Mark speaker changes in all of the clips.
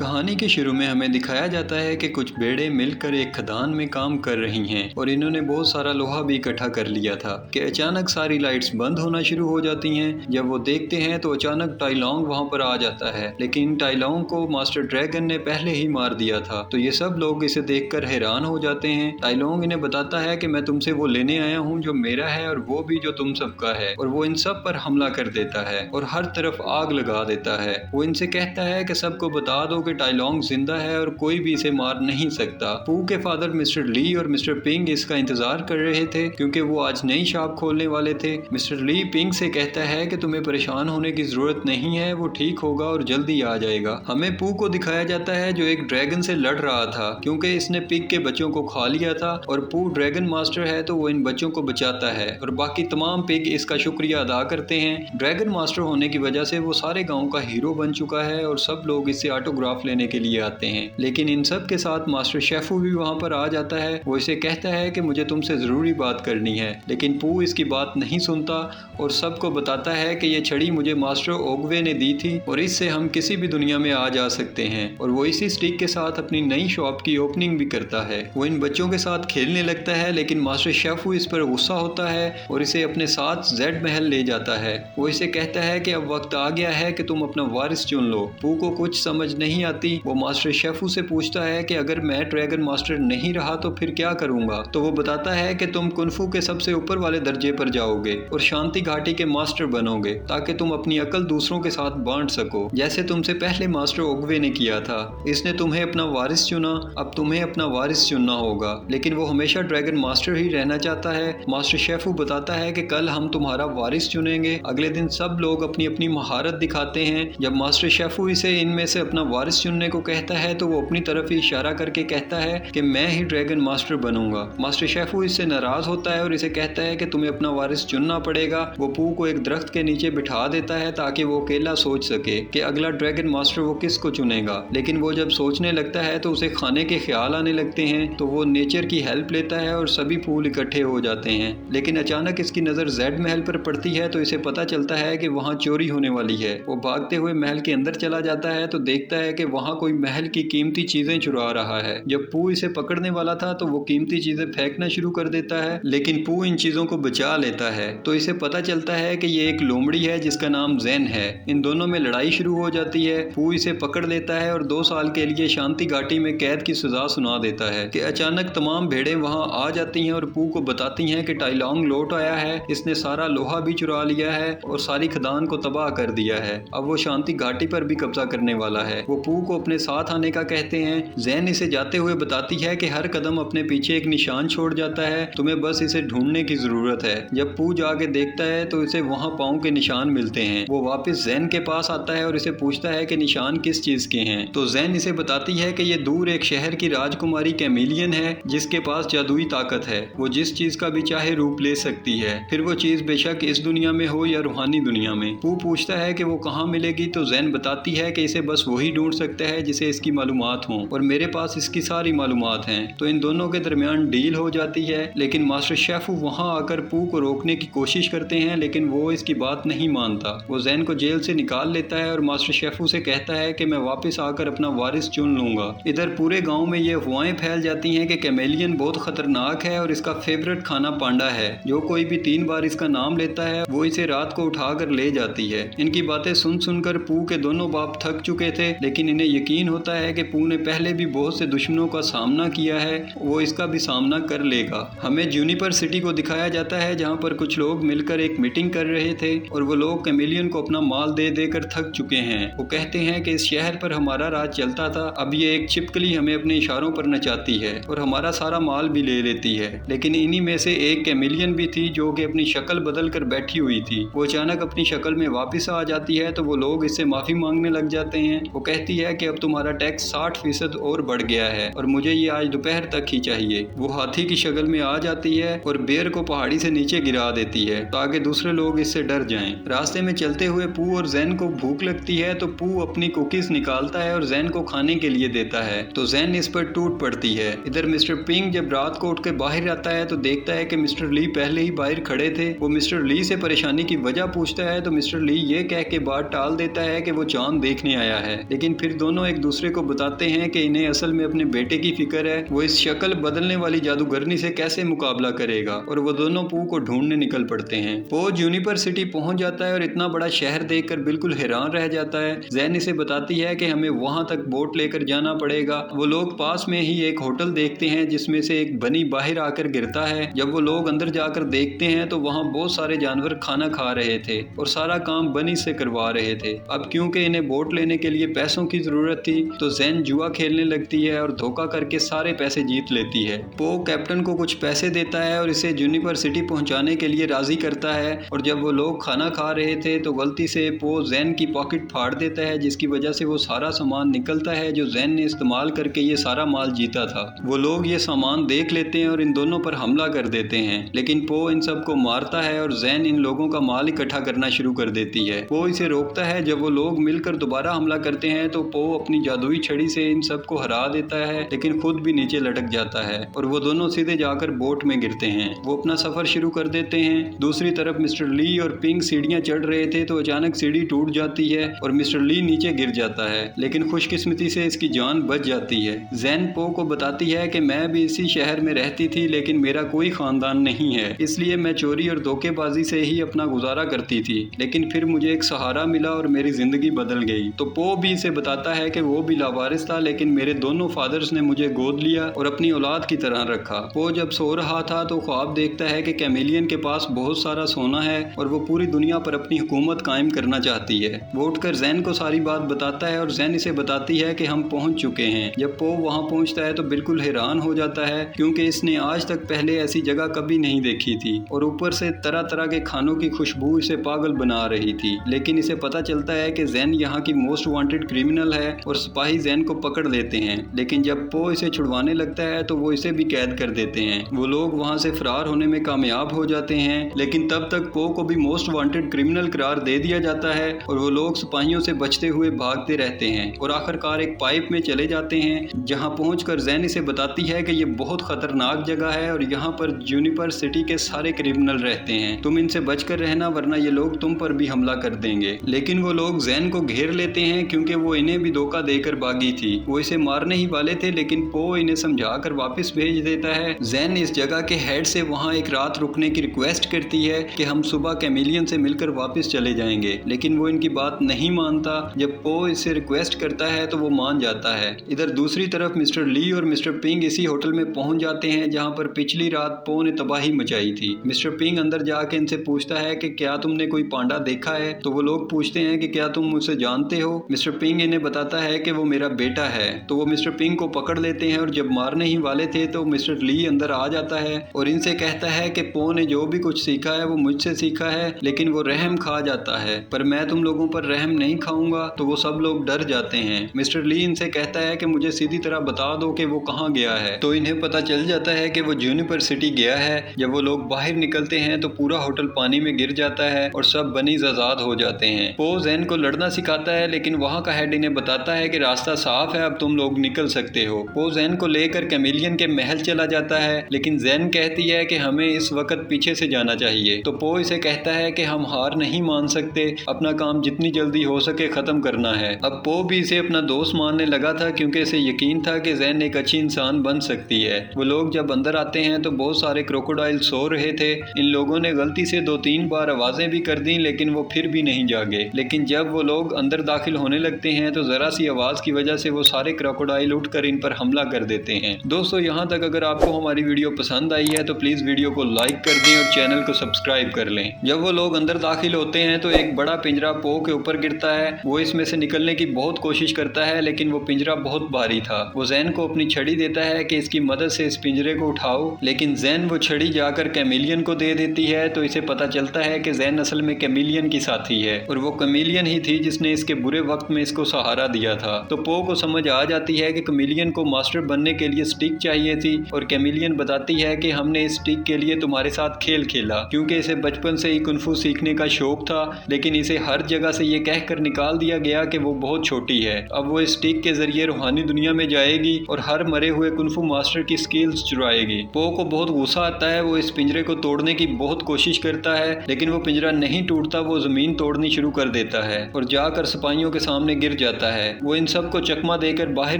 Speaker 1: कहानी के शुरू में हमें दिखाया जाता है कि कुछ भेड़ें मिलकर एक खदान में काम कर रही हैं और इन्होंने बहुत सारा लोहा भी इकट्ठा कर लिया था कि अचानक सारी लाइट्स बंद होना शुरू हो जाती हैं। जब वो देखते हैं तो अचानक टाई लॉन्ग वहाँ पर आ जाता है, लेकिन टाई लॉन्ग को मास्टर ड्रैगन ने पहले ही मार दिया था। तो ये सब लोग इसे देखकर हैरान हो जाते हैं। टाई लॉन्ग इन्हें बताता है कि मैं तुमसे वो लेने आया हूँ जो मेरा है और वो भी जो तुम सबका है, और वो इन सब पर हमला कर देता है और हर तरफ आग लगा देता है। वो इनसे कहता है कि सबको बता दो कि टाई लॉन्ग जिंदा है और कोई भी इसे मार नहीं सकता। पू के फादर मिस्टर ली और मिस्टर पिंग इसका इंतजार कर रहे थे क्योंकि वो आज नई शॉप खोलने वाले थे। मिस्टर ली पिंग से कहता है कि तुम्हें परेशान होने की जरूरत नहीं है, वो ठीक होगा और जल्दी आ जाएगा। हमें पू को दिखाया जाता है जो एक ड्रैगन से लड़ रहा था क्योंकि इसने पिग के बच्चों को खा लिया था, और पू ड्रैगन मास्टर है तो वो इन बच्चों को बचाता है और बाकी तमाम पिग इसका शुक्रिया अदा करते हैं। ड्रैगन मास्टर होने की वजह से वो सारे गाँव का हीरो बन चुका है और सब लोग इससे ऑटोग्राफ लेने के लिए आते हैं। लेकिन इन सब के साथ मास्टर शेफू भी वहाँ पर आ जाता है। वो इसे कहता है कि मुझे तुमसे जरूरी बात करनी है, लेकिन पू इसकी बात नहीं सुनता और सबको बताता है कि ये छड़ी मुझे मास्टर ओगवे ने दी थी और इससे हम किसी भी दुनिया में आ जा सकते हैं। और वो इसी स्टिक के साथ अपनी नई शॉप की ओपनिंग भी करता है। वो इन बच्चों के साथ खेलने लगता है, लेकिन मास्टर शेफू इस पर गुस्सा होता है और इसे अपने साथ जेड महल ले जाता है। वो इसे कहता है कि अब वक्त आ गया है कि तुम अपना वारिस चुन लो। पू को कुछ समझ नहीं आती। वो मास्टर शेफू से पूछता है कि अगर मैं ड्रैगन मास्टर नहीं रहा तो फिर क्या करूंगा। तो वो बताता है कि तुम कुनफू के सबसे ऊपर वाले दर्जे पर जाओगे और शांति घाटी के मास्टर बनोगे ताकि तुम अपनी अकल दूसरों के साथ बांट सको, जैसे तुमसे पहले मास्टर ओगवे ने किया था। इसने तुम्हें अपना वारिस चुना, अब तुम्हें अपना वारिस चुनना होगा। लेकिन वो हमेशा ड्रैगन मास्टर ही रहना चाहता है। मास्टर शेफू बताता है कि कल हम तुम्हारा वारिस चुनेंगे। अगले दिन सब लोग अपनी अपनी महारत दिखाते हैं। जब मास्टर शेफू इसे इनमें से अपना वारिस चुनने को कहता है तो वो अपनी तरफ ही इशारा करके कहता है कि मैं ही ड्रैगन मास्टर बनूंगा। मास्टर शेफू इससे नाराज होता है और इसे कहता है कि तुम्हें अपना वारिस चुनना पड़ेगा। वो पू को एक दरख्त के नीचे बिठा देता है ताकि वो अकेला सोच सके कि अगला ड्रैगन मास्टर वो किसको चुनेगा। लेकिन वो जब सोचने लगता है तो उसे खाने के ख्याल आने लगते हैं, तो वो नेचर की हेल्प लेता है और सभी फूल इकट्ठे हो जाते हैं। लेकिन अचानक इसकी नजर जेड महल पर पड़ती है तो इसे पता चलता है कि वहाँ चोरी होने वाली है। वो भागते हुए महल के अंदर चला जाता है तो देखता है कि वहाँ कोई महल की कीमती चीजें चुरा रहा है। जब पू इसे पकड़ने वाला था तो वो कीमती चीजें फेंकना शुरू कर देता है, लेकिन पू इन चीजों को बचा लेता है। तो इसे पता चलता है कि ये एक लोमड़ी है जिसका नाम जैन है। इन दोनों में लड़ाई शुरू हो जाती है। पू इसे पकड़ लेता है और 2 साल के लिए शांति घाटी में कैद की सजा सुना देता है कि अचानक तमाम भेड़ें वहाँ आ जाती हैं और पू को बताती हैं कि टाई लॉन्ग लौट आया है, इसने सारा लोहा भी चुरा लिया है और सारी खदान को तबाह कर दिया है। अब वो शांति घाटी पर भी कब्जा करने वाला है। वो पू को अपने साथ आने का कहते हैं। जैन इसे जाते हुए बताती है कि हर कदम अपने पीछे एक निशान छोड़ जाता है, तुम्हें बस इसे ढूंढने की जरूरत है। जब पू जाके देखता है तो इसे वहाँ पाँव के निशान मिलते हैं। वो वापस जैन के पास आता है और इसे पूछता है कि निशान किस चीज के हैं। तो जैन इसे बताती है कि ये दूर एक शहर की राजकुमारी कैमिलियन है जिसके पास जादुई ताकत है। वो जिस चीज का भी चाहे रूप ले सकती है, फिर वो चीज बेशक इस दुनिया में हो या रूहानी दुनिया में। पू पूछता है कि वो कहाँ मिलेगी तो जैन बताती है कि इसे बस वही ढूंढ सकता है जिसे इसकी मालूमात हो, और मेरे पास इसकी सारी मालूमात हैं। तो इन दोनों के दरमियान डील हो जाती है। लेकिन मास्टर शेफू वहाँ आकर पू को रोकने की कोशिश करते हैं, लेकिन वो इसकी बात नहीं मानता। वो जैन को जेल से निकाल लेता है और मास्टर शेफू से कहता है कि मैं वापस आकर अपना वारिस चुन लूंगा। इधर पूरे गाँव में ये अफवाहें फैल जाती हैं कि कैमेलियन बहुत खतरनाक है और इसका फेवरेट खाना पांडा है। जो कोई भी 3 बार इसका नाम लेता है वो इसे रात को उठाकर ले जाती है। इनकी बातें सुन सुनकर पू के दोनों बाप थक चुके थे, लेकिन इन्हें यकीन होता है कि पू ने पहले भी बहुत से दुश्मनों का सामना किया है, वो इसका भी सामना कर लेगा। हमें जूनिपर सिटी को दिखाया जाता है जहाँ पर कुछ लोग मिलकर एक मीटिंग कर रहे थे और वो लोग कैमिलियन को अपना माल दे देकर थक चुके हैं। वो कहते हैं कि इस शहर पर हमारा राज चलता था, अब ये एक छिपकली हमें अपने इशारों पर नचाती है और हमारा सारा माल भी ले लेती है। लेकिन इन्हीं में से एक कैमिलियन भी थी जो कि अपनी शक्ल बदल कर बैठी हुई थी। वो अचानक अपनी शक्ल में वापस आ जाती है तो वो लोग इससे माफी मांगने लग जाते हैं। वो कहती है कि अब तुम्हारा टैक्स 60% और बढ़ गया है और मुझे ये आज दोपहर तक ही चाहिए। वो हाथी की शक्ल में आ जाती है और बेर को पहाड़ी से नीचे गिरा देती है ताकि दूसरे लोग इससे डर जाएं। रास्ते में चलते हुए पू और जैन को भूख लगती है तो पू अपनी कुकीज निकालता है और जैन को खाने के लिए देता है, तो जैन इस पर टूट पड़ती है। इधर मिस्टर पिंग जब रात को उठ के बाहर आता है तो देखता है कि मिस्टर ली पहले ही बाहर खड़े थे। वो मिस्टर ली से परेशानी की वजह पूछता है तो मिस्टर ली ये कह के बात टाल देता है कि वो चांद देखने आया है, लेकिन फिर फिर दोनों एक दूसरे को बताते हैं कि इन्हें असल में अपने बेटे की फिक्र है, वो इस शक्ल बदलने वाली जादूगरनी से कैसे मुकाबला करेगा, और वो दोनों पो को ढूंढने निकल पड़ते हैं। पो यूनिपर सिटी पहुंच जाता है और इतना बड़ा शहर देखकर बिल्कुल हैरान रह जाता है। जैन इसे बताती है कि हमें वहां तक बोट लेकर जाना पड़ेगा। वो लोग पास में ही एक होटल देखते हैं जिसमें से एक बनी बाहर आकर गिरता है। जब वो लोग अंदर जाकर देखते हैं तो वहाँ बहुत सारे जानवर खाना खा रहे थे और सारा काम बनी से करवा रहे थे। अब क्योंकि इन्हें बोट लेने के लिए पैसों की जरूरत थी तो जैन जुआ खेलने लगती है और धोखा करके सारे पैसे जीत लेती है। पो कैप्टन को कुछ पैसे देता है और इसे यूनिपर सिटी पहुंचाने के लिए राजी करता है। और जब वो लोग खाना खा रहे थे तो गलती से पो जैन की पॉकेट फाड़ देता है, जिसकी वजह से वो सारा सामान निकलता है जो जैन ने इस्तेमाल करके ये सारा माल जीता था। वो लोग ये सामान देख लेते हैं और इन दोनों पर हमला कर देते हैं, लेकिन पो इन सबको मारता है और जैन इन लोगों का माल इकट्ठा करना शुरू कर देती है। पो इसे रोकता है। जब वो लोग मिलकर दोबारा हमला करते हैं तो पो अपनी जादुई छड़ी से इन सबको हरा देता है, लेकिन खुद भी नीचे लटक जाता है और वो दोनों सीधे जाकर बोट में गिरते हैं। वो अपना सफर शुरू कर देते हैं। दूसरी तरफ मिस्टर ली और पिंक सीढ़ियां चढ़ रहे थे तो अचानक सीढ़ी टूट जाती है और मिस्टर ली नीचे गिर जाता है, लेकिन खुशकिस्मती से इसकी जान बच जाती है। जैन पो को बताती है कि मैं भी इसी शहर में रहती थी, लेकिन मेरा कोई खानदान नहीं है, इसलिए मैं चोरी और धोखेबाजी से ही अपना गुजारा करती थी, लेकिन फिर मुझे एक सहारा मिला और मेरी जिंदगी बदल गई। तो पो भी इसे बताता है कि वो भी लावारिस था, लेकिन मेरे दोनों फादर्स ने मुझे गोद लिया और अपनी औलाद की तरह रखा। पो जब सो रहा था तो ख्वाब देखता है कि कैमेलियन के पास बहुत सारा सोना है और वो पूरी दुनिया पर अपनी हुकूमत कायम करना चाहती है। वो उठकर जैन को सारी बात बताता है और जैन इसे बताती है कि हम पहुंच चुके हैं। जब पो वहां पहुंचता है तो बिल्कुल हैरान हो जाता है, क्योंकि इसने आज तक पहले ऐसी जगह कभी नहीं देखी थी और ऊपर से तरह तरह के खानों की खुशबू इसे पागल बना रही थी। लेकिन इसे पता चलता है कि जैन यहाँ की मोस्ट वांटेड क्रिमिनल है और सिपाही जैन को पकड़ लेते हैं, लेकिन जब पो इसे छुड़वाने लगता है तो वो इसे भी कैद कर देते हैं। वो लोग वहाँ से फरार होने में कामयाब हो जाते हैं, लेकिन तब तक पो को भी मोस्ट वांटेड क्रिमिनल करार दे दिया जाता है और वो लोग सिपाहियों से बचते हुए भागते रहते हैं और आखिरकार एक पाइप में चले जाते हैं, जहाँ पहुंचकर जैन इसे बताती है कि ये बहुत खतरनाक जगह है और यहाँ पर यूनिपर सिटी के सारे क्रिमिनल रहते हैं, तुम इनसे बचकर रहना वरना ये लोग तुम पर भी हमला कर देंगे। लेकिन वो लोग जैन को घेर लेते हैं क्योंकि वो इन्हें भी धोखा देकर भागी थी। वो इसे मारने ही वाले थे, लेकिन पो इन्हें समझाकर वापस भेज देता है। जैन इस जगह के हेड से वहाँ एक रात रुकने की रिक्वेस्ट करती है कि हम सुबह कैमेलियन से मिलकर वापस चले जाएंगे, लेकिन वो इनकी बात नहीं मानता। जब पो इससे रिक्वेस्ट करता है तो वो मान जाता है। इधर दूसरी तरफ मिस्टर ली और मिस्टर पिंग इसी होटल में पहुंच जाते हैं जहां पर पिछली रात पो ने तबाही मचाई थी। मिस्टर पिंग अंदर जाके इनसे पूछता है कि क्या तुमने कोई पांडा देखा है, तो वो लोग पूछते हैं कि क्या तुम मुझसे जानते हो। मिस्टर पिंग इन्हें बताता है कि वो मेरा बेटा है, तो वो मिस्टर पिंग को पकड़ लेते हैं और जब मारने ही वाले थे तो मिस्टर ली अंदर आ जाता है और इनसे कहता है कि पो ने जो भी कुछ सीखा है वो मुझसे सीखा है, लेकिन वो रहम खा जाता है, पर मैं तुम लोगों पर रहम नहीं खाऊंगा। तो वो सब लोग डर जाते हैं। मिस्टर ली इनसे कहता है कि मुझे सीधी तरह बता दो कि वो कहाँ गया है, तो इन्हें पता चल जाता है कि वो यूनिपर सिटी गया है। जब वो लोग बाहर निकलते हैं तो पूरा होटल पानी में गिर जाता है और सब बनीज आजाद हो जाते हैं। पो जैन को लड़ना सिखाता है, लेकिन वहाँ का हेड इन्हें बताता है कि रास्ता साफ है, अब तुम लोग निकल सकते हो। पो जैन को लेकर कैमेलियन के महल चला जाता है, लेकिन जैन कहती है कि हमें इस वक्त पीछे से जाना चाहिए। तो पो इसे कहता है कि हम हार नहीं मान सकते, अपना काम जितनी जल्दी हो सके खत्म करना है। अब पो भी इसे अपना दोस्त मानने लगा था क्योंकि इसे यकीन था कि जैन एक अच्छी इंसान बन सकती है। वो लोग जब अंदर आते हैं तो बहुत सारे क्रोकोडाइल सो रहे थे। इन लोगों ने गलती से 2-3 बार आवाजें भी कर दी, लेकिन वो फिर भी नहीं जागे। लेकिन जब वो लोग अंदर दाखिल होने लगते हैं तो जरा सी आवाज की वजह से वो सारे क्रोकोडाइल उठकर इन पर हमला कर देते हैं। दोस्तों, यहाँ तक अगर आपको हमारी वीडियो पसंद आई है तो प्लीज वीडियो को लाइक कर दें और चैनल को सब्सक्राइब कर लें। जब वो लोग अंदर दाखिल होते हैं तो एक बड़ा पिंजरा पो के ऊपर गिरता है। वो इसमें से निकलने की बहुत कोशिश करता है, लेकिन वो पिंजरा बहुत भारी था। वो जैन को अपनी छड़ी देता है कि इसकी मदद से इस पिंजरे को उठाओ, लेकिन जैन वो छड़ी जाकर कैमेलियन को दे देती है। तो इसे पता चलता है कि जैन असल में कैमेलियन की साथी है और वो कैमेलियन ही थी जिसने इसके बुरे वक्त में इसको सहारा दिया था। तो पो को समझ आ जाती है कि कैमेलियन को मास्टर बनने के लिए स्टिक चाहिए थी और कैमेलियन बताती है कि हमने इस स्टिक के लिए तुम्हारे साथ खेल खेला, क्योंकि इसे बचपन से ही कुंफू सीखने का शौक था, लेकिन इसे हर जगह से ये कहकर निकाल दिया गया कि वो बहुत छोटी है। अब वो इस स्टिक के जरिए रूहानी दुनिया में जाएगी और हर मरे हुए कुंफू मास्टर की स्किल्स चुराएगी। पो को बहुत गुस्सा आता है। वो इस पिंजरे को तोड़ने की बहुत कोशिश करता है, लेकिन वो पिंजरा नहीं टूटता। वो जमीन तोड़नी शुरू कर देता है और जाकर सिपाहियों के सामने गिर जाता जाता है। वो इन सब को चकमा देकर बाहर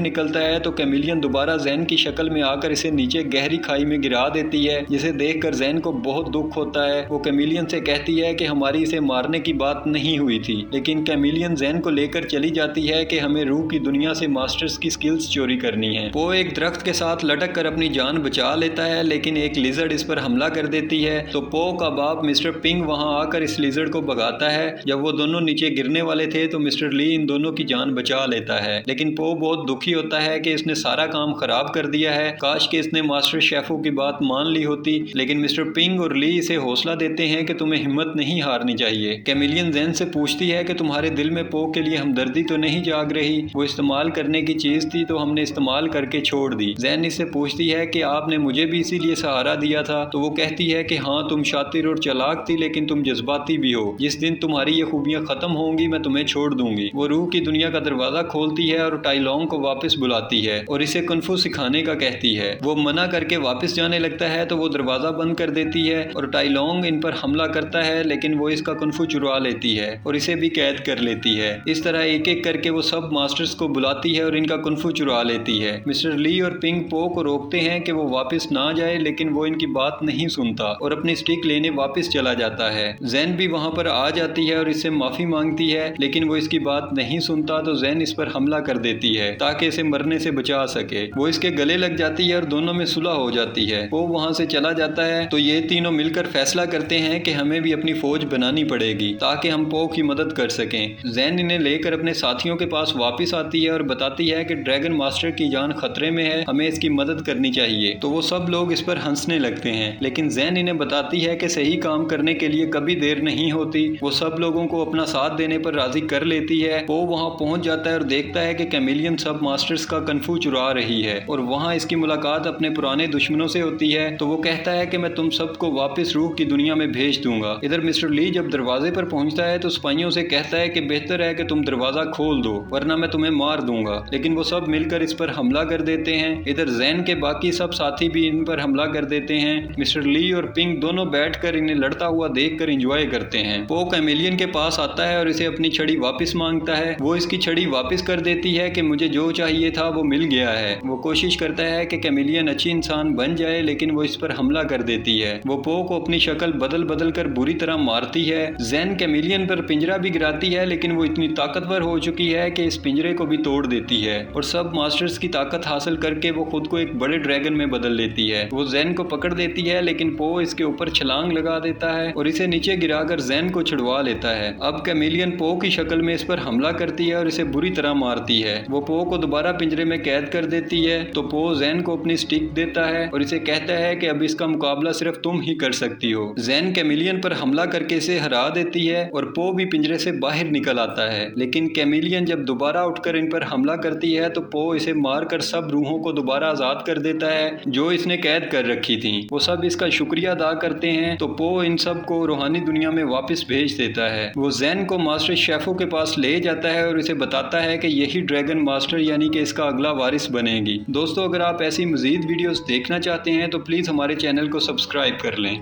Speaker 1: निकलता है तो कैमिलियन दोबारा जैन की शक्ल में आकर इसे नीचे गहरी खाई में गिरा देती है, जिसे देखकर जैन को बहुत दुख होता है। वो कैमिलियन से कहती है कि हमारी इसे मारने की बात नहीं हुई थी, लेकिन कैमिलियन जैन को लेकर चली जाती है कि हमें रूह की दुनिया से मास्टर्स की स्किल्स चोरी करनी है। वो एक दरख्त के साथ लटक कर अपनी जान बचा लेता है, लेकिन एक लिजर्ड इस पर हमला कर देती है तो पो का बाप मिस्टर पिंग वहां आकर इस लिजर्ड को भगाता है। जब वो दोनों नीचे गिरने वाले थे तो मिस्टर ली इन दोनों की जान बचा लेता है, लेकिन पो बहुत दुखी होता है कि इसने सारा काम खराब कर दिया है। काश कि इसने मास्टर शेफों की बात मान ली होती। लेकिन मिस्टर पिंग और ली इसे हौसला देते हैं कि तुम्हें हिम्मत नहीं हारनी चाहिए। कैमिलियन जैन से पूछती है कि तुम्हारे दिल में पो के लिए हमदर्दी तो नहीं जाग रही? वो इस्तेमाल करने की चीज थी तो हमने इस्तेमाल करके छोड़ दी। जैन इससे पूछती है कि आपने मुझे भी इसीलिए सहारा दिया था? तो वो कहती है कि हाँ, तुम शातिर और चालाक थी, लेकिन तुम जज्बाती भी हो। जिस दिन तुम्हारी ये खूबियां खत्म होंगी मैं तुम्हें छोड़ दूंगी। वो रूह की दुनिया का दरवाजा खोलती है और टाइलोंग को वापस बुलाती है और इसे कुंफू सिखाने का कहती है। वो मना करके वापस जाने लगता है तो वो दरवाजा बंद कर देती है और टाइलोंग इन पर हमला करता है, लेकिन वो इसका कुंफू चुरा लेती है और इसे भी कैद कर लेती है। इस तरह एक एक करके वो सब मास्टर्स को बुलाती है और इनका कुंफू चुरा लेती है। मिस्टर ली और पिंग पो को रोकते हैं कि वो वापस ना जाए, लेकिन वो इनकी बात नहीं सुनता और अपनी स्टिक लेने वापस चला जाता है। जैन भी वहां पर आ जाती है और इससे माफी मांगती है, लेकिन वो इसकी बात नहीं सुनता तो जैन इस पर हमला कर देती है ताकि इसे मरने से बचा सके। वो इसके गले लग जाती है और दोनों में सुलह हो जाती है। वो वहां से चला जाता है तो ये तीनों मिलकर फैसला करते हैं कि हमें भी अपनी फौज बनानी पड़ेगी ताकि हम पो की मदद कर सकें। जैन इन्हें लेकर अपने साथियों के पास वापस आती है और बताती है कि ड्रैगन मास्टर की जान खतरे में है, हमें इसकी मदद करनी चाहिए। तो वो सब लोग इस पर हंसने लगते हैं, लेकिन जैन इन्हें बताती है कि सही काम करने के लिए कभी देर नहीं होती। वो सब लोगों को अपना साथ देने पर राजी कर लेती है। वो वहां पहुंच जाता है और देखता है कि कैमिलियन सब मास्टर्स का कन्फू चुरा रही है और वहां इसकी मुलाकात अपने पुराने दुश्मनों से होती है। तो वो कहता है कि मैं तुम सबको वापस रूह की दुनिया में भेज दूंगा। इधर मिस्टर ली जब दरवाजे पर पहुंचता है तो सिपाहियों से कहता है कि बेहतर है कि तुम दरवाजा खोल दो वरना मैं तुम्हें मार दूंगा, लेकिन वो सब मिलकर इस पर हमला कर देते हैं। इधर जैन के बाकी सब साथी भी इन पर हमला कर देते हैं। मिस्टर ली और पिंग दोनों बैठकर इन्हें लड़ता हुआ देखकर एंजॉय करते हैं। पो कैमिलियन के पास आता है और इसे अपनी छड़ी वापस मांगता है। वो इसकी छड़ी वापस कर देती है कि मुझे जो चाहिए था वो मिल गया है। वो कोशिश करता है कि कैमिलियन अच्छी इंसान बन जाए, लेकिन वो इस पर हमला कर देती है। वो पो को अपनी शक्ल बदल बदल कर बुरी तरह मारती है। जैन कैमिलियन पर पिंजरा भी गिराती है, लेकिन वो इतनी ताकतवर हो चुकी है कि इस पिंजरे को भी तोड़ देती है और सब मास्टर्स की ताकत हासिल करके वो खुद को एक बड़े ड्रैगन में बदल लेती है। वो जैन को पकड़ देती है, लेकिन पो इसके ऊपर छलांग लगा देता है और इसे नीचे गिराकर जैन को छुड़वा लेता है। अब कैमिलियन पो की शक्ल में इस पर हमला करती है और इसे बुरी तरह मारती है। वो पो को दोबारा पिंजरे में कैद कर देती है तो पो जैन को अपनी स्टिक देता है और इसे कहता है कि अब इसका मुकाबला सिर्फ तुम ही कर सकती हो। जैन कैमिलियन पर हमला करके इसे हरा देती है और पो भी पिंजरे से बाहर निकल आता है, लेकिन कैमिलियन जब दोबारा उठकर इन पर हमला करती है तो पो इसे मारकर सब रूहों को दोबारा आजाद कर देता है जो इसने कैद कर रखी थी। वो सब इसका शुक्रिया अदा करते हैं तो पो इन सब को रूहानी दुनिया में वापस भेज देता है। वो जैन को मास्टर शेफों के पास ले जाता है और इसे बताता है कि यही ड्रैगन मास्टर यानी कि इसका अगला वारिस बनेगी। दोस्तों, अगर आप ऐसी मजीद वीडियोस देखना चाहते हैं तो प्लीज हमारे चैनल को सब्सक्राइब कर लें।